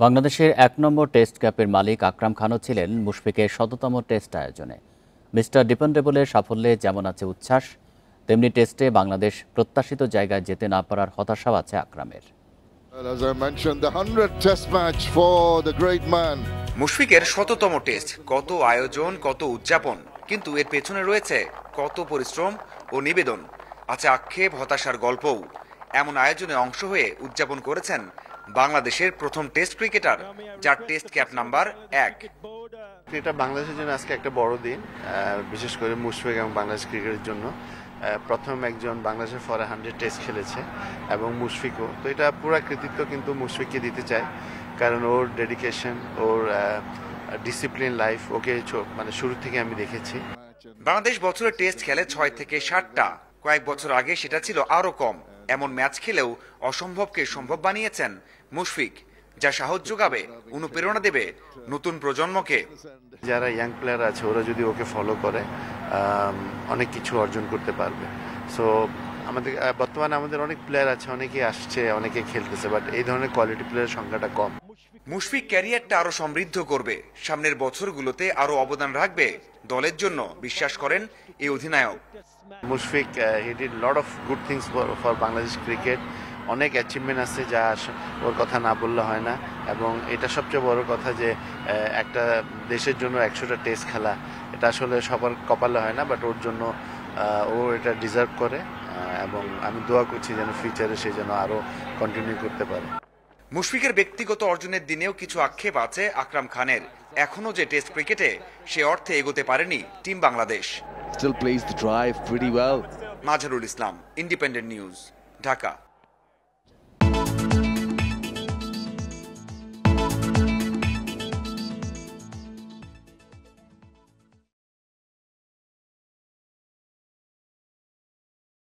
বাংলাদেশের ১ নম্বর টেস্ট ক্যাপের মালিক আকরাম খানও ছিলেন মুশফিকের শততম টেস্ট আয়োজনে। মিস্টার ডিপেন্ডেবলের সাফল্যে যেমন আছে উচ্ছ্বাস, তেমনি টেস্টে বাংলাদেশ প্রত্যাশিত জায়গায় যেতে না পারার হতাশাও আছে আকরামের। মুশফিকের শততম টেস্ট, কত আয়োজন, কত উদযাপন, কিন্তু এর পেছনে রয়েছে কত পরিশ্রম ও নিবেদন। আছে আক্ষেপ, হতাশার গল্পও। এমন আয়োজনে অংশ হয়ে উদযাপন করেছেন বাংলাদেশের প্রথম টেস্ট ক্রিকেটার, যার টেস্ট ক্যাপ নাম্বার ১। এটা বাংলাদেশের জন্য আজকে একটা বড় দিন, বিশেষ করে মুশফিক এবং বাংলাদেশ ক্রিকেটের জন্য। প্রথম একজন বাংলাদেশের ফরে 100 টেস্ট খেলেছে এবং মুশফিকও। তো এটা পুরো কৃতিত্ব কিন্তু মুশফিককে দিতে চাই, কারণ ওর ডেডিকেশন, ওর ডিসিপ্লিন লাইফ, ওকে মানে শুরু থেকে আমি দেখেছি। বাংলাদেশ বছরে টেস্ট খেলে ৬ থেকে ৭টা। কয়েক বছর আগে সেটা ছিল আরো কম। এমন ম্যাচ খেলেও অসম্ভবকে সম্ভব বানিয়েছেন মুশফিক, যা সাহস যোগাবে, অনুপ্রেরণা দেবে নতুন প্রজন্মকে। যারা ইয়াং প্লেয়ার আছে ওরা যদি ওকে ফলো করে অনেক কিছু অর্জন করতে পারবে। সো আমাদের বর্তমানে আমাদের অনেক প্লেয়ার আছে, অনেকে আসছে, অনেকে খেলতেছে, বাট এই ধরনের কোয়ালিটি প্লেয়ারের সংখ্যাটা কম। মুশফিক ক্যারিয়ারটা আরো সমৃদ্ধ করবে, সামনের বছরগুলোতে আরো অবদান রাখবে দলের জন্য, বিশ্বাস করেন এই অধিনায়ক। Mushfiq he did lot of good things for Bangladesh cricket. অনেক অ্যাচিভমেন্ট আছে যা ওর কথা না বললে হয় না, এবং এটা সবচেয়ে বড় কথা যে একটা দেশের জন্য 100টা টেস্ট খেলা, এটা আসলে সবার কপালে হয় না, বাট ওর জন্য ও এটা ডিজার্ভ করে, এবং আমি দোয়া করছি যেন ফিউচারে সে যেন আরও কন্টিনিউ করতে পারে। মুশফিকের ব্যক্তিগত অর্জনের দিনেও কিছু আক্ষেপ আছে আকরাম খানের। এখনো যে টেস্ট ক্রিকেটে সে অর্থে এগোতে পারেনি team Bangladesh. Still plays the drive pretty well. Mazharul Islam, independent news, Dhaka.